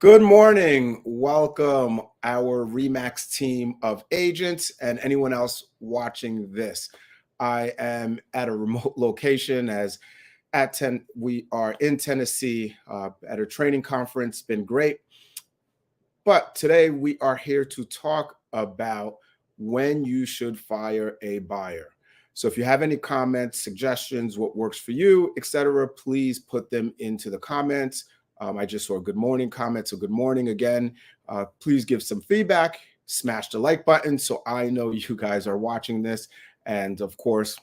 Good morning. Welcome our Remax team of agents and anyone else watching this. I am at a remote location as we are in Tennessee at a training conference. Been great. But today we are here to talk about when you should fire a buyer. So if you have any comments, suggestions, what works for you, etc., please put them into the comments. I just saw a good morning comment, so good morning again. Please give some feedback, smash the like button so I know you guys are watching this. And of course,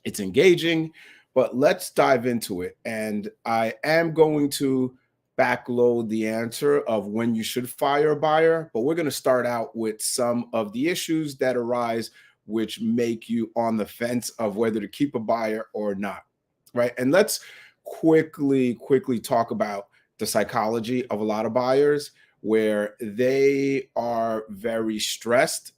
it's engaging, but let's dive into it. And I am going to backload the answer of when you should fire a buyer, but we're going to start out with some of the issues that arise which make you on the fence of whether to keep a buyer or not, right? And let's quickly talk about the psychology of a lot of buyers where they are very stressed,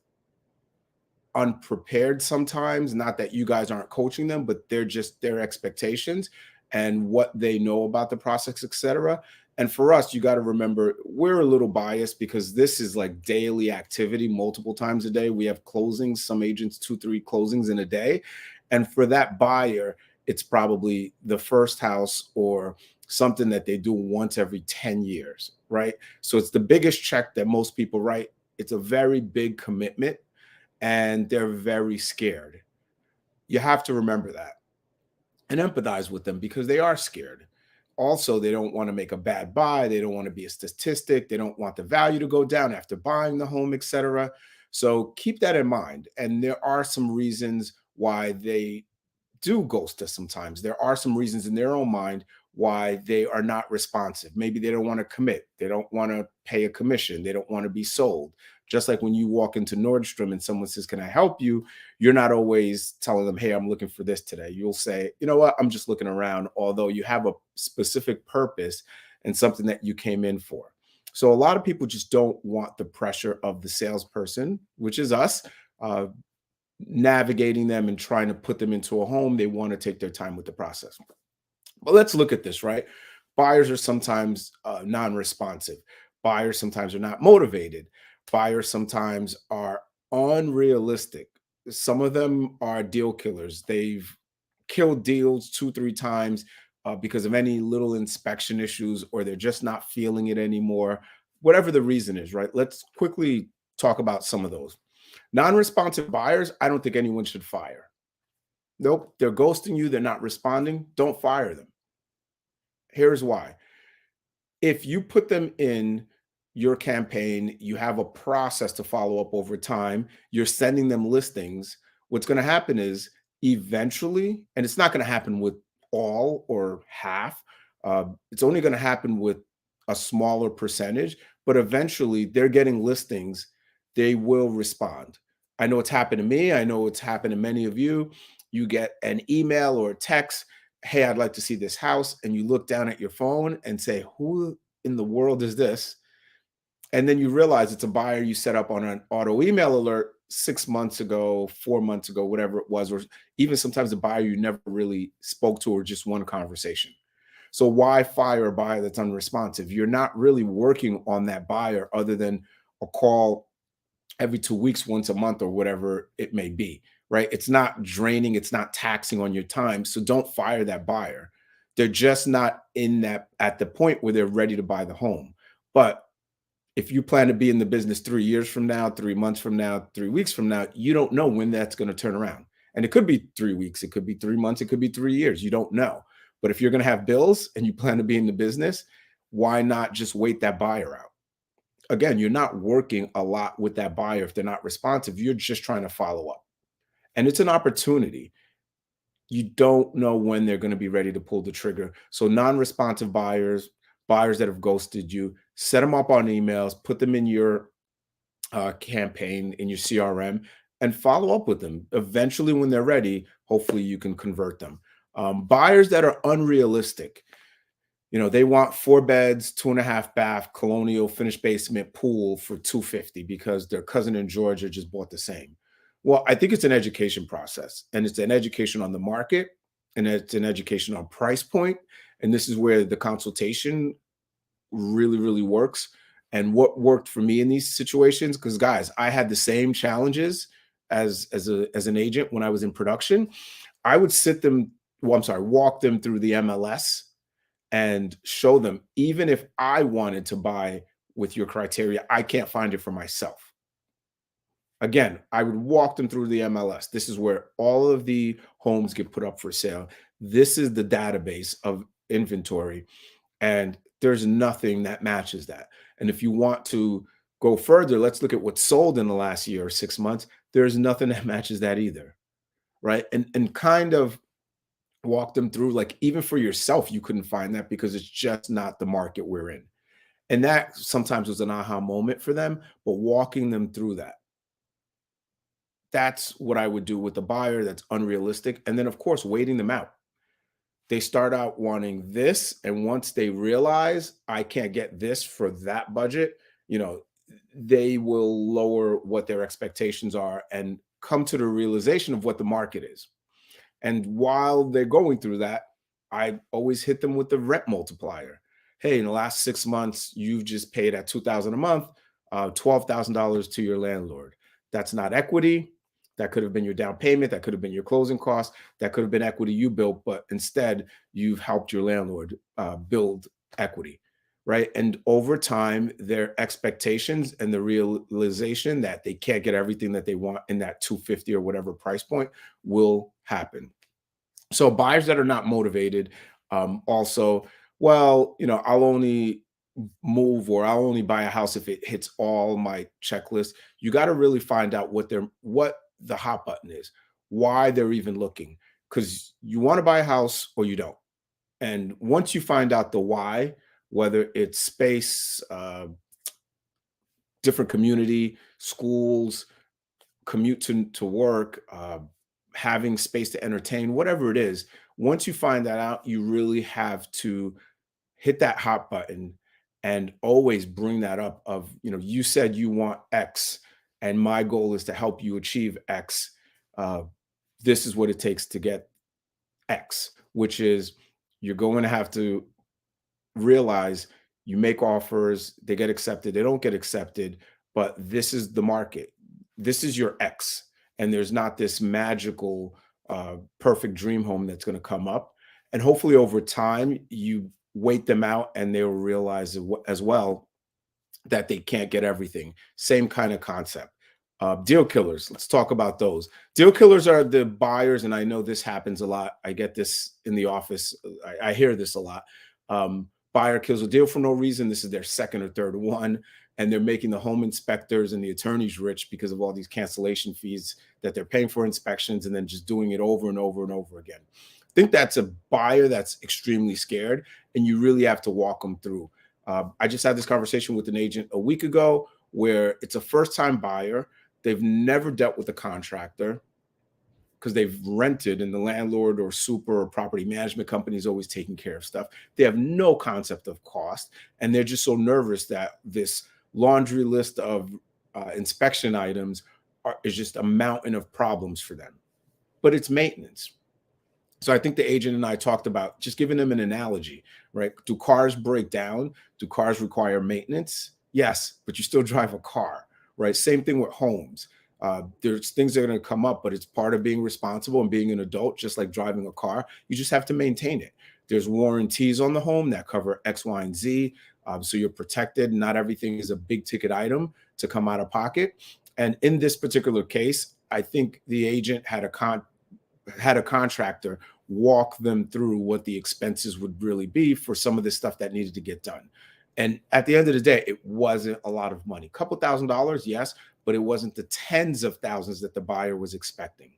unprepared sometimes. Not that you guys aren't coaching them, but they're just their expectations and what they know about the process, etc. And for us, you got to remember we're a little biased because this is like daily activity, multiple times a day. We have closings, some agents 2-3 closings in a day. And for that buyer, it's probably the first house or something that they do once every 10 years, right? So it's the biggest check that most people write. It's a very big commitment and they're very scared. You have to remember that and empathize with them because they are scared. Also, they don't want to make a bad buy. They don't want to be a statistic. They don't want the value to go down after buying the home, etc. So keep that in mind. And there are some reasons why they do ghost us sometimes. There are some reasons in their own mind why they are not responsive. Maybe they don't want to commit. They don't want to pay a commission. They don't want to be sold. Just like when you walk into Nordstrom and someone says, "Can I help you?" You're not always telling them, "Hey, I'm looking for this today." You'll say, "You know what? I'm just looking around," although you have a specific purpose and something that you came in for. So a lot of people just don't want the pressure of the salesperson, which is us, uh, navigating them and trying to put them into a home. They want to take their time with the process. But let's look at this, right? Buyers are sometimes non-responsive. Buyers sometimes are not motivated. Buyers sometimes are unrealistic. Some of them are deal killers. They've killed deals 2-3 times because of any little inspection issues, or they're just not feeling it anymore. Whatever the reason is, right? Let's quickly talk about some of those. Non-responsive buyers, I don't think anyone should fire. Nope, they're ghosting you, they're not responding. Don't fire them. Here's why. If you put them in your campaign, you have a process to follow up over time, you're sending them listings, what's going to happen is eventually, and it's not going to happen with all or half, it's only going to happen with a smaller percentage, but eventually they're getting listings, they will respond. I know it's happened to me. I know it's happened to many of you. You get an email or a text, "Hey, I'd like to see this house." And you look down at your phone and say, "Who in the world is this?" And then you realize it's a buyer you set up on an auto email alert 6 months ago, 4 months ago, whatever it was, or even sometimes a buyer you never really spoke to or just one conversation. So why fire a buyer that's unresponsive? You're not really working on that buyer other than a call every 2 weeks, once a month, or whatever it may be, right? It's not draining, it's not taxing on your time. So don't fire that buyer. They're just not in that at the point where they're ready to buy the home. But if you plan to be in the business 3 years from now, 3 months from now, 3 weeks from now, you don't know when that's going to turn around. And it could be 3 weeks, it could be 3 months, it could be 3 years. You don't know. But if you're going to have bills and you plan to be in the business, why not just wait that buyer out? Again, you're not working a lot with that buyer if they're not responsive. You're just trying to follow up. And it's an opportunity. You don't know when they're going to be ready to pull the trigger. So non-responsive buyers, buyers that have ghosted you, set them up on emails, put them in your campaign, in your CRM, and follow up with them. Eventually, when they're ready, hopefully you can convert them. Buyers that are unrealistic, they want 4 beds, 2.5 bath, colonial finished basement pool for 250 because their cousin in Georgia just bought the same. Well, I think it's an education process, and it's an education on the market, and it's an education on price point. And this is where the consultation really, really works and what worked for me in these situations. Because guys, I had the same challenges as an agent when I was in production. I would sit them, well, I'm sorry, walk them through the MLS and show them, even if I wanted to buy with your criteria, I can't find it for myself. Again, I would walk them through the MLS. This is where all of the homes get put up for sale. This is the database of inventory, and there's nothing that matches that. And if you want to go further, let's look at what's sold in the last year or 6 months. There's nothing that matches that either, right? And kind of walk them through, like, even for yourself, you couldn't find that because it's just not the market we're in. And that sometimes was an aha moment for them, but walking them through that, that's what I would do with the buyer that's unrealistic. And then, of course, waiting them out. They start out wanting this, and once they realize I can't get this for that budget, you know, they will lower what their expectations are and come to the realization of what the market is. And while they're going through that, I always hit them with the rent multiplier. Hey, in the last 6 months, you've just paid at 2,000 a month, $12,000 to your landlord. That's not equity. That could have been your down payment. That could have been your closing costs. That could have been equity you built, but instead you've helped your landlord build equity, right? And over time, their expectations and the realization that they can't get everything that they want in that 250 or whatever price point will happen. So buyers that are not motivated, also, well, I'll only move or I'll only buy a house if it hits all my checklists. You got to really find out what the hot button is, why they're even looking, because you want to buy a house or you don't. And once you find out the why, whether it's space, different community, schools, commute to work, having space to entertain, whatever it is, once you find that out, you really have to hit that hot button and always bring that up of, you said you want X, and my goal is to help you achieve X. Uh, this is what it takes to get X, which is you're going to have to realize you make offers, they get accepted, they don't get accepted, but this is the market. This is your X. And there's not this magical, perfect dream home that's going to come up. And hopefully over time, you wait them out and they'll realize as well that they can't get everything. Same kind of concept. Deal killers. Let's talk about those. Deal killers are the buyers, and I know this happens a lot. I get this in the office. I hear this a lot. Buyer kills a deal for no reason. This is their second or third one, and they're making the home inspectors and the attorneys rich because of all these cancellation fees that they're paying for inspections, and then just doing it over and over and over again. I think that's a buyer that's extremely scared, and you really have to walk them through. I just had this conversation with an agent a week ago where it's a first-time buyer. They've never dealt with a contractor because they've rented and the landlord or super or property management company is always taking care of stuff. They have no concept of cost. And they're just so nervous that this laundry list of inspection items is just a mountain of problems for them. But it's maintenance. So I think the agent and I talked about just giving them an analogy, right? Do cars break down? Do cars require maintenance? Yes, but you still drive a car, right? Same thing with homes. There's things that are going to come up, but it's part of being responsible and being an adult, just like driving a car. You just have to maintain it. There's warranties on the home that cover X, Y, and Z. So you're protected. Not everything is a big ticket item to come out of pocket. And in this particular case, I think the agent had a contractor walk them through what the expenses would really be for some of the stuff that needed to get done. And at the end of the day, it wasn't a lot of money. A couple $1,000s, yes, but it wasn't the tens of thousands that the buyer was expecting.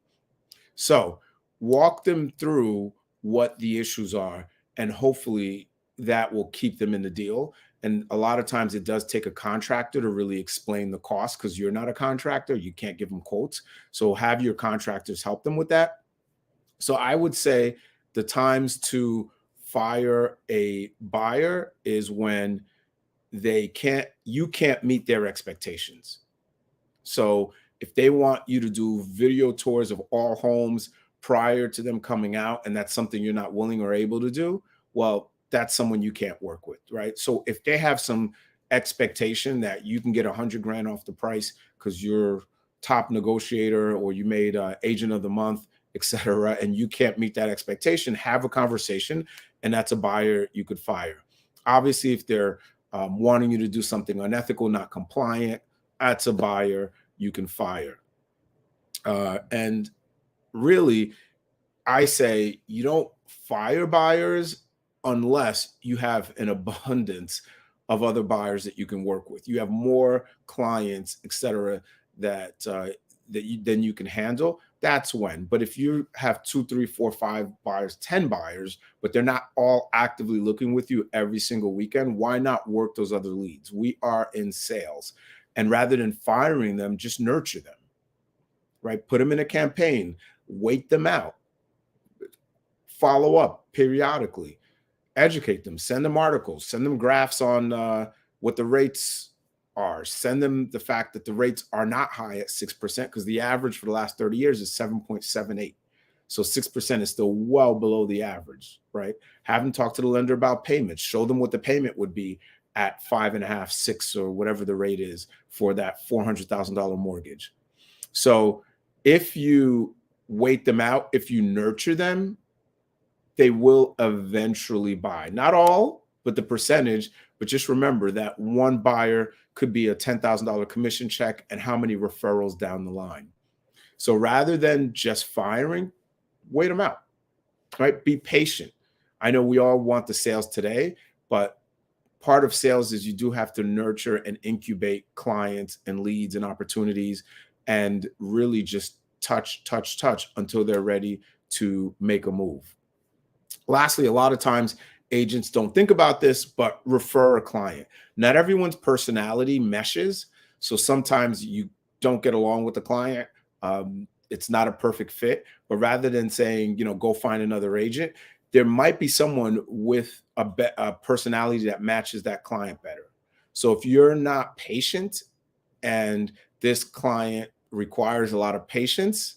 So walk them through what the issues are, and hopefully that will keep them in the deal. And a lot of times it does take a contractor to really explain the cost, because you're not a contractor. You can't give them quotes. So have your contractors help them with that. So I would say the times to fire a buyer is when you can't meet their expectations. So if they want you to do video tours of all homes prior to them coming out, and that's something you're not willing or able to do, well, that's someone you can't work with, right? So if they have some expectation that you can get 100 grand off the price because you're top negotiator or you made agent of the month, et cetera, and you can't meet that expectation, have a conversation, and that's a buyer you could fire. Obviously, if they're wanting you to do something unethical, not compliant, that's a buyer you can fire. And really, I say you don't fire buyers unless you have an abundance of other buyers that you can work with. You have more clients, et cetera, that than you can handle. That's when. But if you have 2, 3, 4, 5 buyers, 10 buyers, but they're not all actively looking with you every single weekend, why not work those other leads? We are in sales, and rather than firing them, just nurture them. Right? Put them in a campaign, wait them out, follow up periodically, educate them, send them articles, send them graphs on what the rates are, send them the fact that the rates are not high at 6% because the average for the last 30 years is 7.78. So 6% is still well below the average, right? Have them talk to the lender about payments, show them what the payment would be at 5.5, 6, or whatever the rate is for that $400,000 mortgage. So if you wait them out, if you nurture them, they will eventually buy. Not all, but the percentage. But just remember that one buyer could be a $10,000 commission check and how many referrals down the line. So rather than just firing, wait them out, right? Be patient. I know we all want the sales today, but part of sales is you do have to nurture and incubate clients and leads and opportunities and really just touch until they're ready to make a move. Lastly, a lot of times agents don't think about this, but refer a client. Not everyone's personality meshes. So sometimes you don't get along with the client. It's not a perfect fit, but rather than saying, go find another agent, there might be someone with a personality that matches that client better. So if you're not patient and this client requires a lot of patience,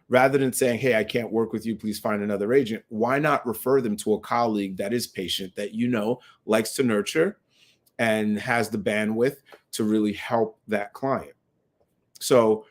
rather than saying, hey, I can't work with you, please find another agent, why not refer them to a colleague that is patient, that likes to nurture and has the bandwidth to really help that client? So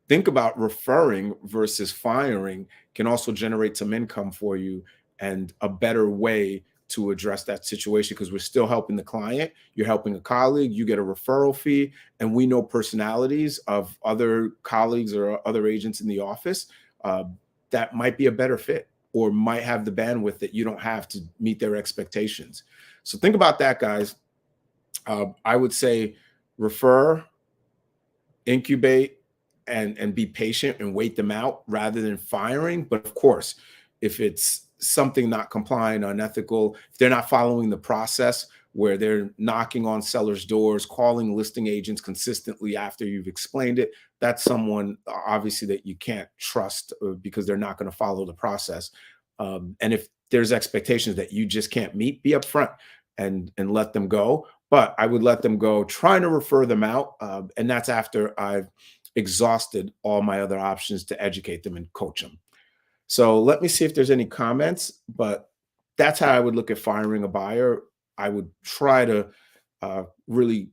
think about referring versus firing can also generate some income for you and a better way to address that situation, because we're still helping the client. You're helping a colleague, you get a referral fee, and we know personalities of other colleagues or other agents in the office that might be a better fit or might have the bandwidth that you don't have to meet their expectations. So think about that, guys. I would say refer, incubate, and be patient and wait them out rather than firing. But of course, if it's something not compliant, unethical, if they're not following the process where they're knocking on sellers' doors, calling listing agents consistently after you've explained it, that's someone obviously that you can't trust because they're not going to follow the process. And if there's expectations that you just can't meet, be upfront and let them go. But I would let them go trying to refer them out. And that's after I've exhausted all my other options to educate them and coach them. So let me see if there's any comments, but that's how I would look at firing a buyer. I would try to really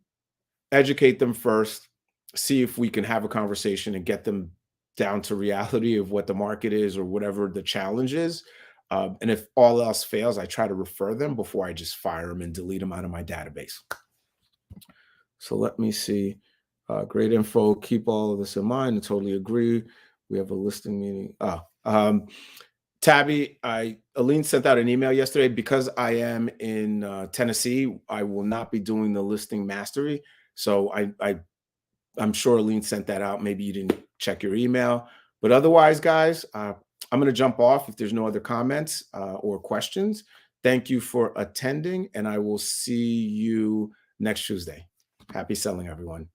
educate them first, see if we can have a conversation and get them down to reality of what the market is or whatever the challenge is. And if all else fails, I try to refer them before I just fire them and delete them out of my database. So let me see. Great info. Keep all of this in mind. I totally agree. We have a listing meeting. Tabby, Aline sent out an email yesterday. Because I am in Tennessee, I will not be doing the listing mastery. So I'm sure Aline sent that out. Maybe you didn't check your email. But otherwise, guys, I'm going to jump off if there's no other comments or questions. Thank you for attending, and I will see you next Tuesday. Happy selling, everyone.